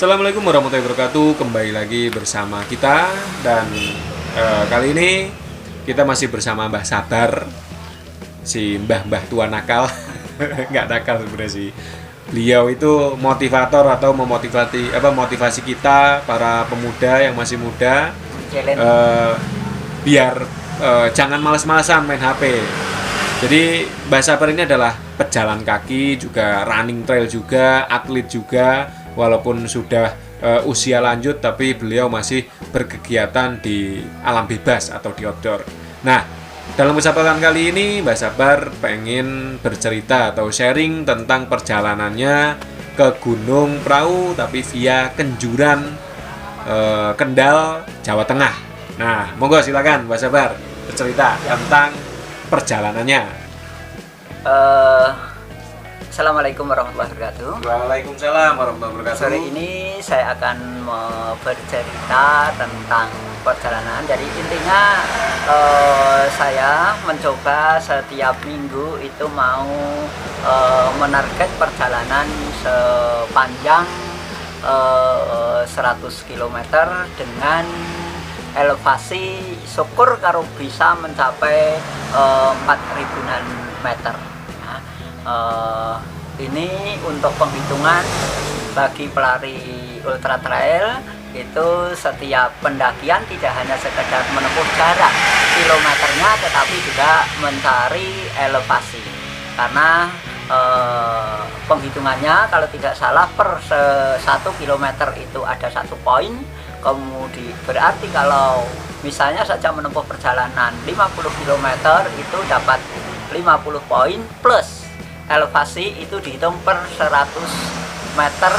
Assalamualaikum warahmatullahi wabarakatuh. Kembali lagi bersama kita. Dan kali ini kita masih bersama Mbah Sabar, si mbah-mbah tua nakal. Nggak nakal sebenarnya sih. Beliau itu motivator atau motivasi kita para pemuda yang masih muda, biar jangan malas-malasan main HP. Jadi Mbah Sabar ini adalah pejalan kaki, juga running trail juga, atlet juga. Walaupun sudah usia lanjut, tapi beliau masih berkegiatan di alam bebas atau di outdoor. Nah, dalam kesempatan kali ini Mbah Sabar pengen bercerita atau sharing tentang perjalanannya ke Gunung Prau, tapi via Kenjuran, Kendal, Jawa Tengah. Nah, monggo silakan Mbah Sabar bercerita tentang perjalanannya. Assalamualaikum warahmatullahi wabarakatuh. Waalaikumsalam warahmatullahi wabarakatuh. Sore ini saya akan bercerita tentang perjalanan. Jadi intinya saya mencoba setiap minggu itu mau menarget perjalanan sepanjang 100 km dengan elevasi syukur karo bisa mencapai 4.000-an meter. Ini untuk penghitungan bagi pelari ultra trail itu setiap pendakian tidak hanya sekedar menempuh jarak kilometernya, tetapi juga mencari elevasi, karena penghitungannya kalau tidak salah per 1 kilometer itu ada 1 poin. Kemudian berarti kalau misalnya saja menempuh perjalanan 50 km itu dapat 50 poin plus elevasi, itu dihitung per 100 meter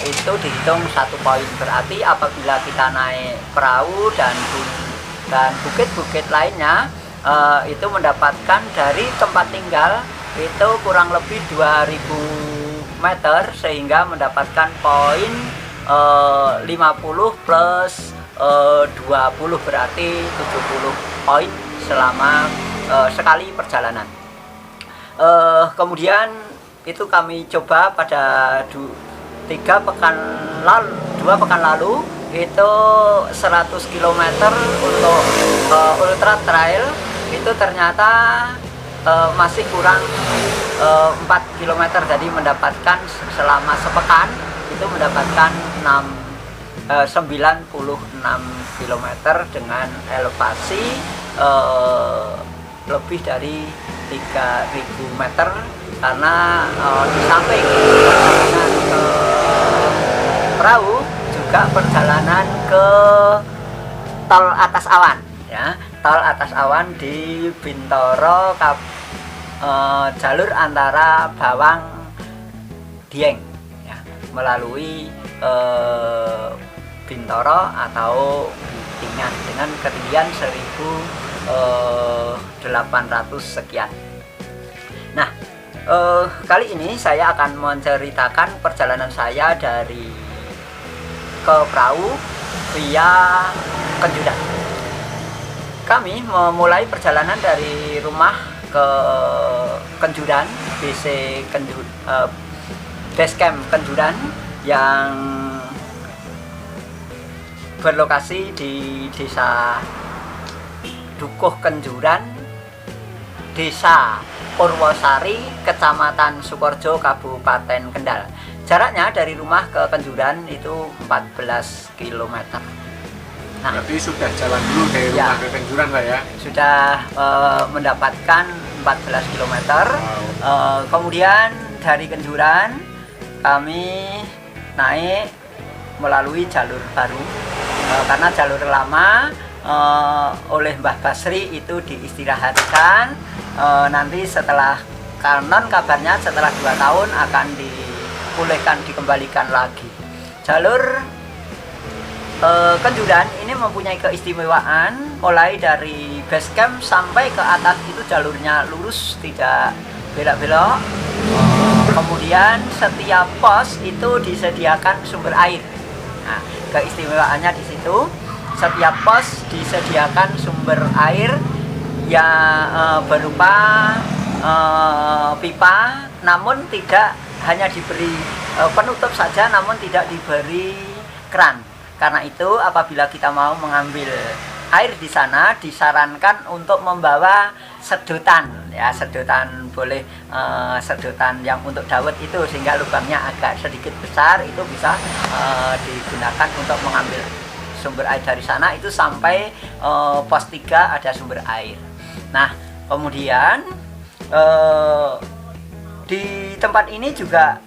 itu dihitung 1 poin. Berarti apabila kita naik perahu dan bukit-bukit lainnya itu mendapatkan dari tempat tinggal itu kurang lebih 2000 meter, sehingga mendapatkan poin 50 plus 20 berarti 70 poin selama sekali perjalanan. Kemudian itu kami coba pada 2 pekan lalu itu 100 km untuk ultra trail itu ternyata masih kurang 4 km. Jadi mendapatkan selama sepekan itu mendapatkan 96 km dengan elevasi lebih dari 3.000 meter, karena di samping perjalanan ke perahu juga perjalanan ke tol atas awan, ya, tol atas awan di Bintoro, jalur antara Bawang Dieng, ya, melalui Bintoro atau Bintingan dengan ketinggian 1.800 sekian. Nah, kali ini saya akan menceritakan perjalanan saya dari ke perahu via Kenjuran. Kami memulai perjalanan dari rumah ke Kenjuran, base camp Kenjuran yang berlokasi di desa Dukuh Kenjuran, Desa Purwosari, Kecamatan Sukorejo, Kabupaten Kendal. Jaraknya dari rumah ke Kenjuran itu 14 km. Nah, berarti sudah jalan dulu dari rumah ke Kenjuran lah ya? Sudah mendapatkan 14 km. Kemudian dari Kenjuran kami naik melalui jalur baru, karena jalur lama oleh Mbah Basri itu diistirahatkan. Nanti setelah kanon kabarnya setelah 2 tahun akan dipulihkan, dikembalikan lagi. Jalur Kenjuran ini mempunyai keistimewaan, mulai dari base camp sampai ke atas itu jalurnya lurus, tidak belok-belok. Kemudian setiap pos itu disediakan sumber air. Nah, keistimewaannya di situ, setiap pos disediakan sumber air yang berupa pipa, namun tidak hanya diberi penutup saja, namun tidak diberi keran. Karena itu apabila kita mau mengambil air di sana, disarankan untuk membawa sedotan, ya sedotan boleh sedotan yang untuk dawet itu, sehingga lubangnya agak sedikit besar, itu bisa digunakan untuk mengambil sumber air dari sana itu sampai pos 3 ada sumber air. Nah kemudian di tempat ini juga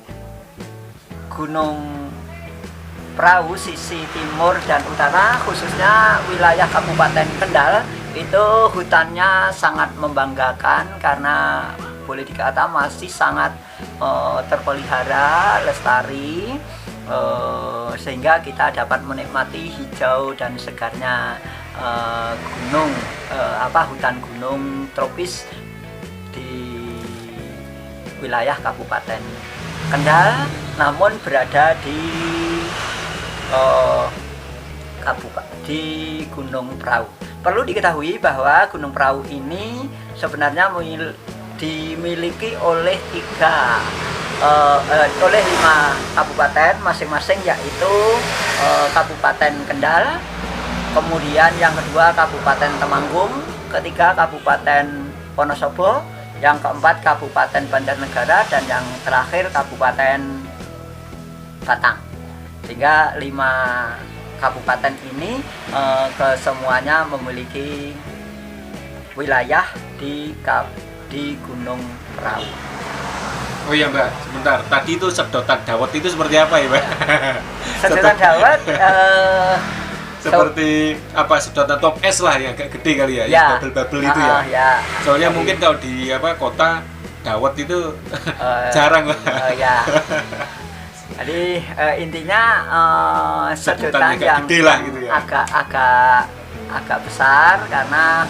Gunung Prau sisi timur dan utara, khususnya wilayah Kabupaten Kendal, itu hutannya sangat membanggakan karena boleh dikata masih sangat terpelihara, lestari, sehingga kita dapat menikmati hijau dan segarnya gunung, hutan gunung tropis di wilayah Kabupaten Kendal, namun berada di Gunung Prau. Perlu diketahui bahwa Gunung Prau ini sebenarnya dimiliki oleh 5 kabupaten masing-masing, yaitu Kabupaten Kendal, kemudian yang kedua Kabupaten Temanggung, ketiga Kabupaten Wonosobo, yang keempat Kabupaten Banjarnegara, dan yang terakhir Kabupaten Batang. Sehingga 5 kabupaten ini kesemuanya memiliki wilayah di Gunung Prau. Oh iya Mbak, sebentar. Tadi itu sedotan dawet itu seperti apa ya Mbak? Sedotan dawet seperti apa, sedotan top es lah yang agak gede kali ya, yang bubble-bubble itu ya. Soalnya mungkin kalau di kota dawet itu jarang Mbak. Jadi intinya sedotan yang gede lah gitu ya. agak besar karena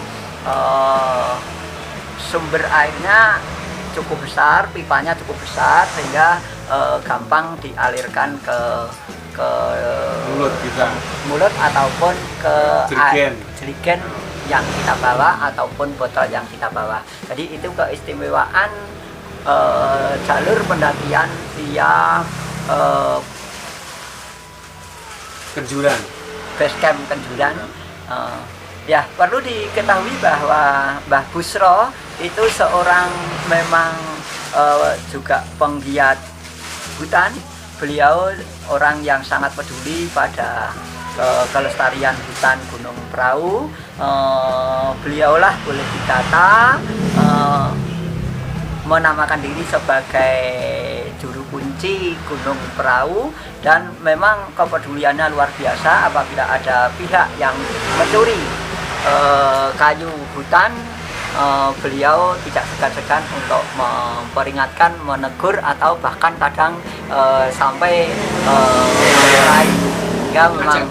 sumber airnya cukup besar, pipanya cukup besar, sehingga gampang dialirkan ke mulut ataupun ke jerigen yang kita bawa ataupun botol yang kita bawa. Jadi itu keistimewaan jalur pendakian via Kenjuran, base camp Kenjuran. Ya perlu diketahui bahwa Mbah Busro itu seorang memang juga penggiat hutan. Beliau orang yang sangat peduli pada kelestarian hutan Gunung Prau. Beliaulah boleh dikata menamakan diri sebagai juru kunci Gunung Prau, dan memang kepeduliannya luar biasa. Apabila ada pihak yang mencuri kayu hutan, beliau tidak segan-segan untuk memperingatkan, menegur, atau bahkan kadang sampai melerai. Hingga memang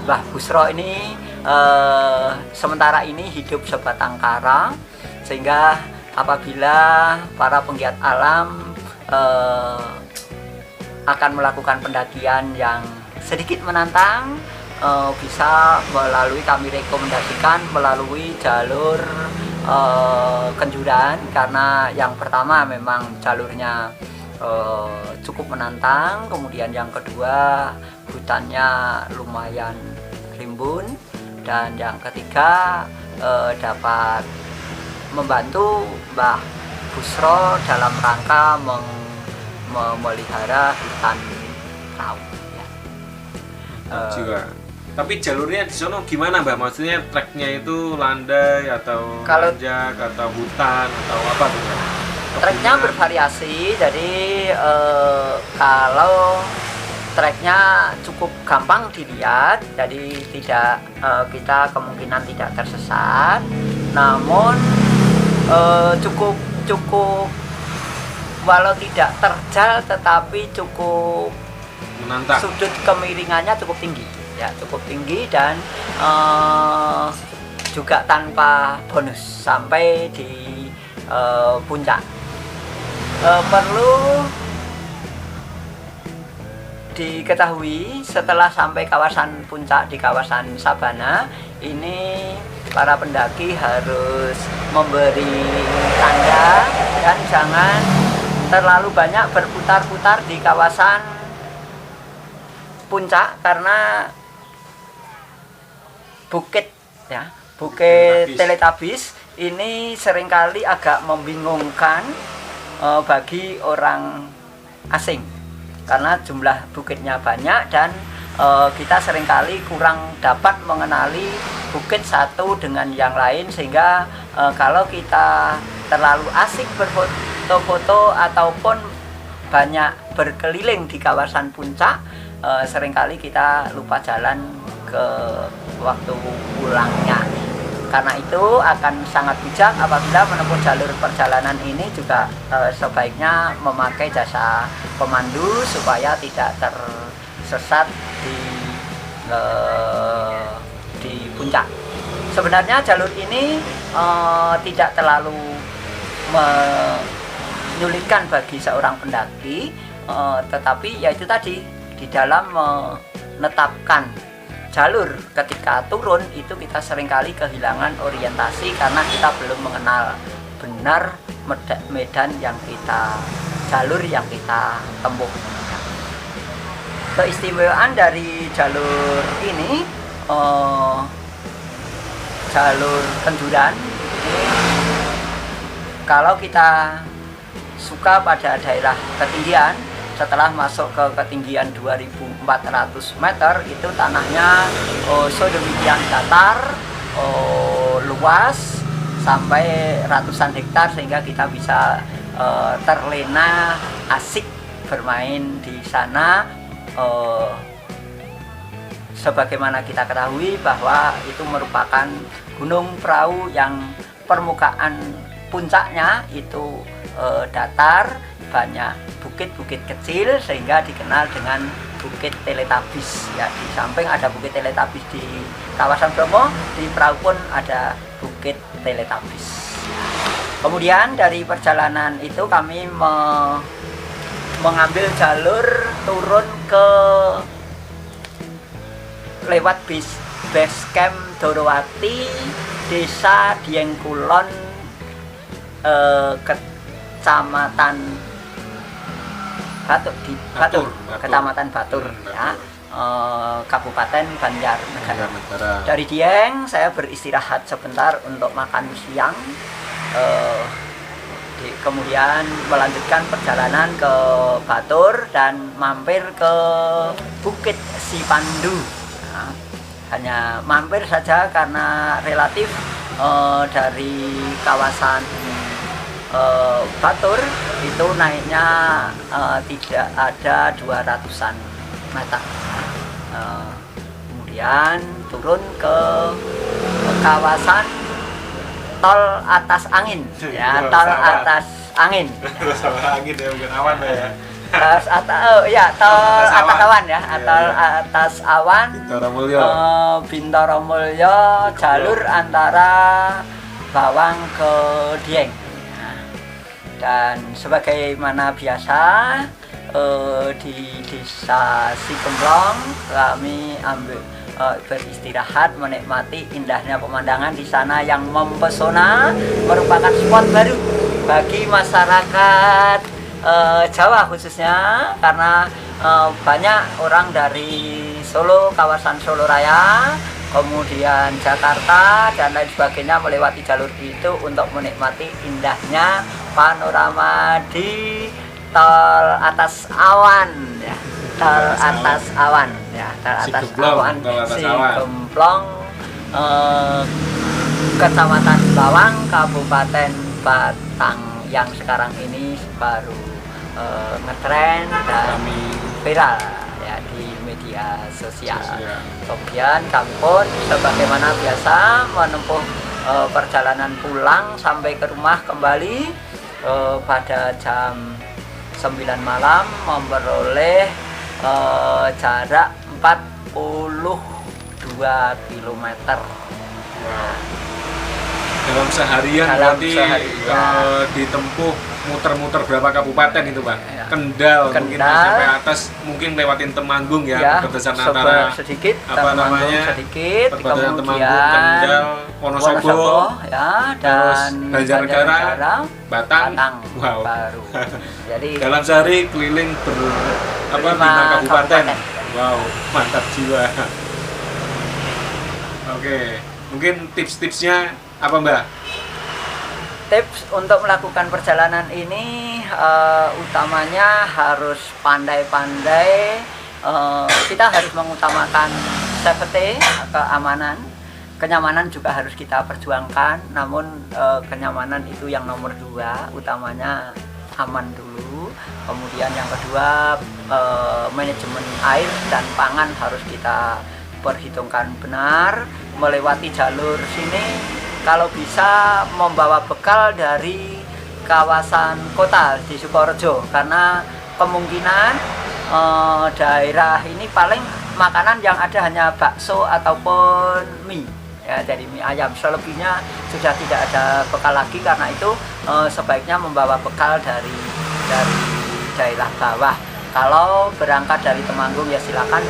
Mbah Busro ini sementara ini hidup sebatang kara, sehingga apabila para penggiat alam akan melakukan pendakian yang sedikit menantang, bisa kami rekomendasikan melalui jalur Kenjuran, karena yang pertama memang jalurnya cukup menantang, kemudian yang kedua hutannya lumayan rimbun, dan yang ketiga dapat membantu Mbah Busro dalam rangka memelihara hutan Prau. Tapi jalurnya di sana gimana Mbak? Maksudnya treknya itu landai atau nanjak atau hutan atau apa tuh? Treknya bervariasi, jadi kalau treknya cukup gampang dilihat, jadi tidak kita kemungkinan tidak tersesat, namun cukup walau tidak terjal tetapi cukup menantang. Sudut kemiringannya cukup tinggi, ya cukup tinggi, dan juga tanpa bonus sampai di puncak. Perlu diketahui setelah sampai kawasan puncak di kawasan Sabana ini, para pendaki harus memberi tanda dan jangan terlalu banyak berputar-putar di kawasan puncak karena bukit ya, Bukit Teletubbies ini seringkali agak membingungkan bagi orang asing karena jumlah bukitnya banyak dan kita seringkali kurang dapat mengenali bukit satu dengan yang lain, sehingga kalau kita terlalu asik berfoto-foto ataupun banyak berkeliling di kawasan puncak, seringkali kita lupa jalan ke waktu pulangnya. Karena itu akan sangat bijak apabila menempuh jalur perjalanan ini juga sebaiknya memakai jasa pemandu supaya tidak tersesat di puncak. Sebenarnya jalur ini tidak terlalu menyulitkan bagi seorang pendaki, tetapi yaitu tadi di dalam menetapkan jalur ketika turun itu kita seringkali kehilangan orientasi karena kita belum mengenal benar jalur yang kita tempuh. Keistimewaan dari jalur ini, jalur Kenduran ini, kalau kita suka pada daerah ketinggian, setelah masuk ke ketinggian 2400 meter itu tanahnya sedemikian datar, luas sampai ratusan hektar, sehingga kita bisa terlena asik bermain di sana. Sebagaimana kita ketahui bahwa itu merupakan gunung perahu yang permukaan puncaknya itu datar, banyak bukit-bukit kecil sehingga dikenal dengan Bukit Teletubbies ya. Di samping ada Bukit Teletubbies di kawasan Bromo, di perahu pun ada Bukit Teletubbies. Kemudian dari perjalanan itu kami mengambil jalur turun ke lewat base camp Dorowati, Desa Dieng Kulon, Kecamatan Batur, Kecamatan Batur ya, Kabupaten Banjarnegara. Dari Dieng saya beristirahat sebentar untuk makan siang, kemudian melanjutkan perjalanan ke Batur dan mampir ke Bukit Sipandu. Nah, hanya mampir saja karena relatif dari kawasan Batur itu naiknya tidak ada 200-an meter. Kemudian turun ke kawasan tol atas angin ya, tol atas angin. Angin ya, bukan awan ya. Tol atas awan ya, tol atas awan. Bintaro Mulyo, jalur antara Bawang ke Dieng. Dan sebagaimana biasa di Desa Sigemblong kami beristirahat, menikmati indahnya pemandangan di sana yang mempesona, merupakan spot baru bagi masyarakat Jawa khususnya, karena banyak orang dari Solo, kawasan Solo Raya, kemudian Jakarta dan lain sebagainya melewati jalur itu untuk menikmati indahnya panorama di tol atas awan ya, tol atas awan ya, tol atas awan Sigemblong, Kecamatan Bawang, Kabupaten Batang, yang sekarang ini baru ngetren dan viral ya di media sosial. Kemudian kami pun sebagaimana biasa menempuh perjalanan pulang sampai ke rumah kembali pada jam 9 malam, memperoleh jarak 42 km. Dalam seharian berarti ditempuh muter-muter berapa kabupaten itu Pak? Ya. Kendal, mungkin Kendal. sampai atas, mungkin lewatin Temanggung ya, Ya, perbatasan coba antara sedikit, apa Temanggung namanya, sedikit, perbatasan Temanggung, kemudian Kendal, Wonosobo, ya, terus dan Banjarnegara, Batang. Batang Wow. baru. Jadi Dalam sehari keliling Lima 5 kabupaten. kabupaten. Wow, mantap jiwa. Oke, mungkin tips-tipsnya apa Mbak? tips untuk melakukan perjalanan ini utamanya harus pandai-pandai. Kita harus mengutamakan safety, keamanan. Kenyamanan juga harus kita perjuangkan, namun kenyamanan itu yang nomor 2, utamanya aman dulu. Kemudian yang kedua, manajemen air dan pangan harus kita perhitungkan benar. Melewati jalur sini kalau bisa membawa bekal dari kawasan kota di Sukorejo, karena kemungkinan daerah ini paling makanan yang ada hanya bakso ataupun mie, ya, jadi mie ayam. Selebihnya sudah tidak ada bekal lagi, karena itu sebaiknya membawa bekal dari daerah bawah. Kalau berangkat dari Temanggung ya silakan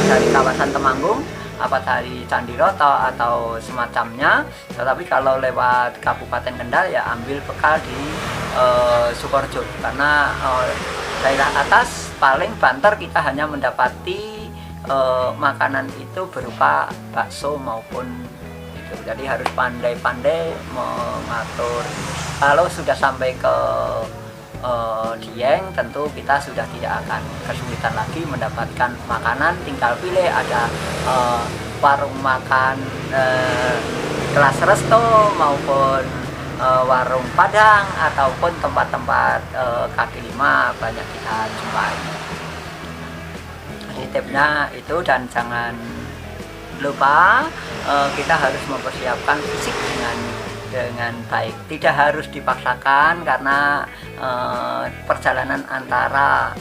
dari kawasan Temanggung, apa dari Candiroto atau semacamnya. Tetapi kalau lewat Kabupaten Kendal ya ambil bekal di Sukorejo, karena daerah atas paling banter kita hanya mendapati makanan itu berupa bakso maupun itu. Jadi harus pandai-pandai mengatur. Kalau sudah sampai ke Dieng, tentu kita sudah tidak akan kesulitan lagi mendapatkan makanan. Tinggal pilih, ada warung makan kelas resto maupun warung Padang ataupun tempat-tempat kaki lima banyak kita jumpai. Jadi tipsnya itu, dan jangan lupa kita harus mempersiapkan fisik dengan baik. Tidak harus dipaksakan, karena perjalanan antara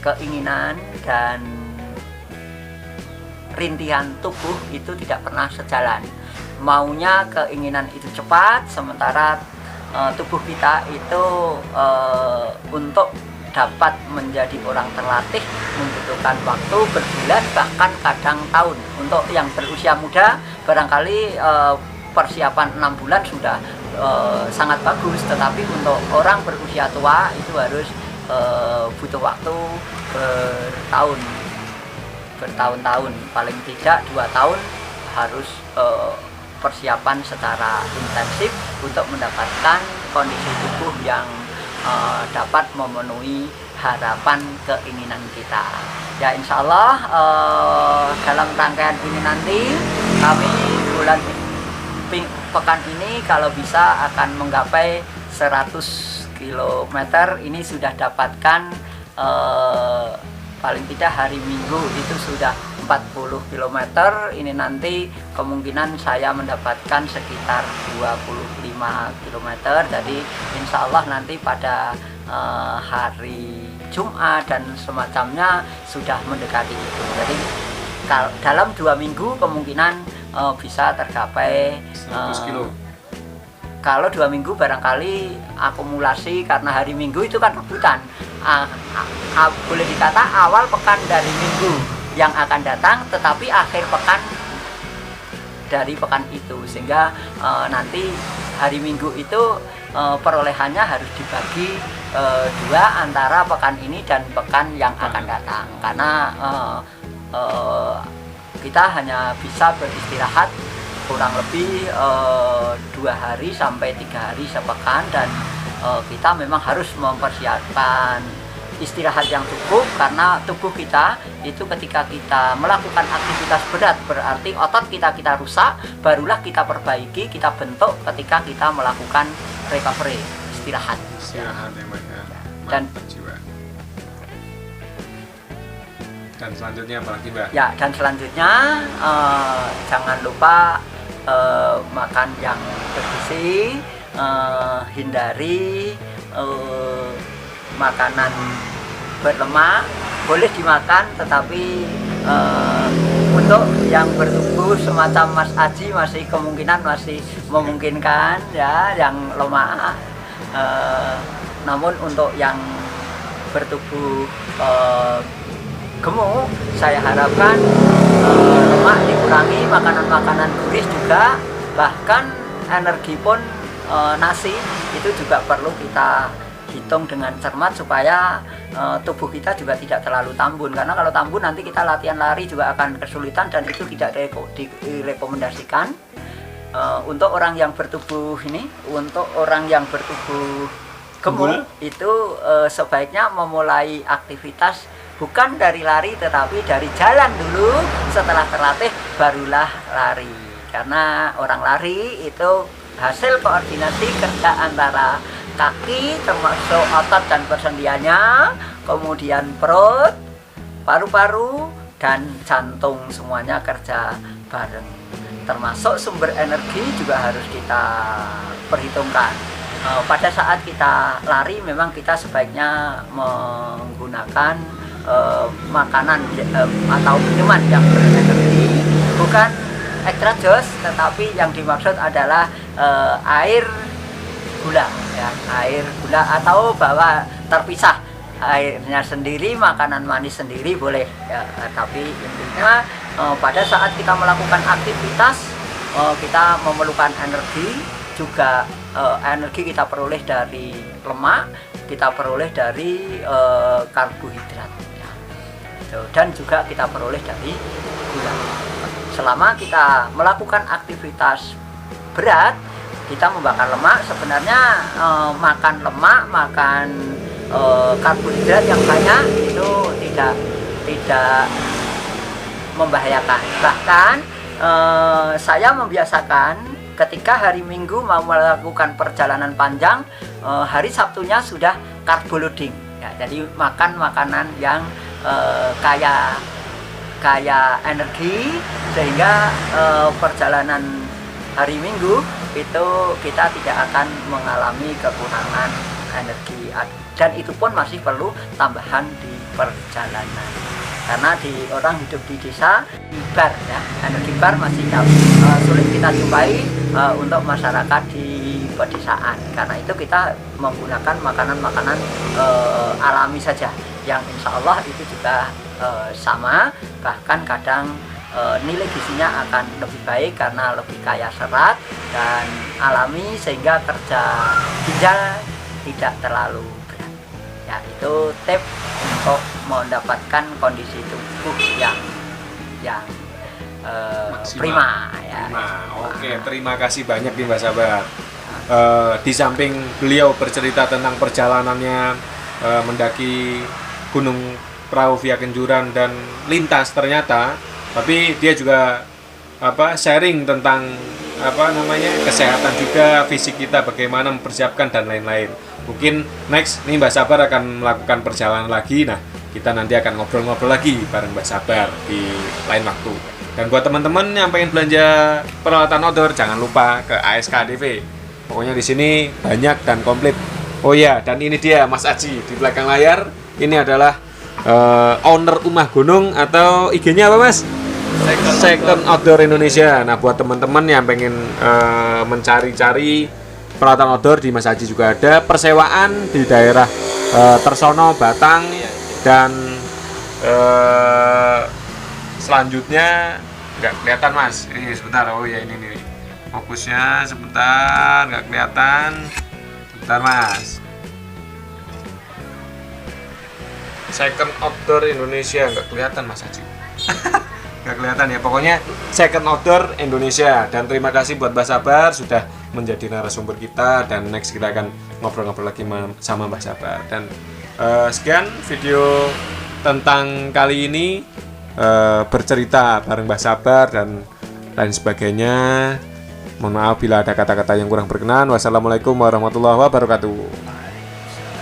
keinginan dan rintihan tubuh itu tidak pernah sejalan. Maunya keinginan itu cepat, sementara tubuh kita itu untuk dapat menjadi orang terlatih membutuhkan waktu berbulan, bahkan kadang tahun. Untuk yang berusia muda barangkali persiapan 6 bulan sudah sangat bagus, tetapi untuk orang berusia tua itu harus butuh waktu bertahun-tahun, paling tidak 2 tahun harus persiapan secara intensif untuk mendapatkan kondisi tubuh yang dapat memenuhi harapan keinginan kita. Ya, insya Allah dalam rangkaian ini nanti kami pekan ini kalau bisa akan menggapai 100 km. Ini sudah dapatkan paling tidak hari Minggu itu sudah 40 km. Ini nanti kemungkinan saya mendapatkan sekitar 25 km. Jadi insya Allah nanti pada hari Jumat dan semacamnya sudah mendekati itu. Jadi dalam 2 minggu kemungkinan bisa tercapai 100 kilo. Kalau 2 minggu barangkali akumulasi, karena hari Minggu itu kan rebutan. Boleh dikata awal pekan dari minggu yang akan datang, tetapi akhir pekan dari pekan itu, sehingga nanti hari Minggu itu perolehannya harus dibagi 2 antara pekan ini dan pekan yang akan datang, karena kita hanya bisa beristirahat kurang lebih 2 hari sampai 3 hari sepekan, dan kita memang harus mempersiapkan istirahat yang cukup, karena tubuh kita itu ketika kita melakukan aktivitas berat berarti otot kita rusak, barulah kita perbaiki, kita bentuk ketika kita melakukan recovery, istirahat ya Mbak ya. Dan jiwa. Dan selanjutnya apa lagi Mbak? Ya, dan selanjutnya jangan lupa makan yang bergizi, hindari makanan berlemak. Boleh dimakan, tetapi untuk yang bertubuh semacam Mas Aji masih kemungkinan masih memungkinkan, ya, yang lemak Namun untuk yang bertubuh gemuk, saya harapkan lemak dikurangi, makanan-makanan gurih juga, bahkan energi pun nasi itu juga perlu kita hitung dengan cermat supaya tubuh kita juga tidak terlalu tambun, karena kalau tambun nanti kita latihan lari juga akan kesulitan dan itu tidak direkomendasikan. Untuk orang yang bertubuh gemuk itu sebaiknya memulai aktivitas bukan dari lari tetapi dari jalan dulu, setelah terlatih barulah lari, karena orang lari itu hasil koordinasi kerja antara kaki termasuk otot dan persendiannya, kemudian perut, paru-paru dan jantung semuanya kerja bareng, termasuk sumber energi juga harus kita perhitungkan. Pada saat kita lari memang kita sebaiknya menggunakan makanan atau minuman yang berenergi, bukan extra jos, tetapi yang dimaksud adalah air gula ya, air gula atau bawa terpisah airnya sendiri, makanan manis sendiri boleh ya, tapi intinya pada saat kita melakukan aktivitas kita memerlukan energi juga. Energi kita peroleh dari lemak, kita peroleh dari karbohidrat ya. Dan juga kita peroleh dari gula. Selama kita melakukan aktivitas berat, kita membakar lemak, sebenarnya makan lemak, makan karbohidrat yang banyak itu tidak membahayakan. Bahkan saya membiasakan ketika hari Minggu mau melakukan perjalanan panjang, hari Sabtunya sudah carbo loading ya, jadi makan makanan yang kaya energi, sehingga perjalanan hari Minggu itu kita tidak akan mengalami kekurangan energi, dan itu pun masih perlu tambahan di perjalanan, karena orang hidup di desa bar ya, energi bar masih sulit kita jumpai untuk masyarakat di pedesaan. Karena itu kita menggunakan makanan-makanan alami saja yang insya Allah itu juga sama, bahkan kadang nilai gizinya akan lebih baik karena lebih kaya serat dan alami, sehingga kerja ginjal tidak terlalu berat ya. Itu tips untuk mendapatkan kondisi tubuh yang prima ya. Oke, terima kasih banyak nih Mbak Sabar. Di samping beliau bercerita tentang perjalanannya mendaki Gunung Prau via Kenjuran dan lintas ternyata, tapi dia juga sharing tentang kesehatan juga, fisik kita bagaimana mempersiapkan dan lain-lain. Mungkin next nih Mbak Sabar akan melakukan perjalanan lagi. Nah, kita nanti akan ngobrol-ngobrol lagi bareng Mbak Sabar di lain waktu. Dan buat teman-teman yang pengen belanja peralatan outdoor, jangan lupa ke ASKADV. Pokoknya di sini banyak dan komplit. Oh iya, dan ini dia Mas Aji di belakang layar. Ini adalah owner Umah Gunung, atau IG-nya apa Mas? Second Outdoor Indonesia. Nah, buat teman-teman yang pengen mencari-cari peralatan outdoor, di Mas Aji juga ada. Persewaan di daerah Tersono, Batang, dan selanjutnya nggak kelihatan Mas. Ini sebentar. Oh ya, ini nih fokusnya sebentar, nggak kelihatan. Sebentar Mas. Second Outdoor Indonesia, nggak kelihatan Mas Haji. Nggak kelihatan ya. Pokoknya Second Outdoor Indonesia. Dan terima kasih buat Mbak Sabar sudah menjadi narasumber kita, dan next kita akan ngobrol-ngobrol lagi sama Mbak Sabar. Dan sekian video tentang kali ini, bercerita bareng Mbak Sabar dan lain sebagainya. Mohon maaf bila ada kata-kata yang kurang berkenan. Wassalamualaikum warahmatullahi wabarakatuh.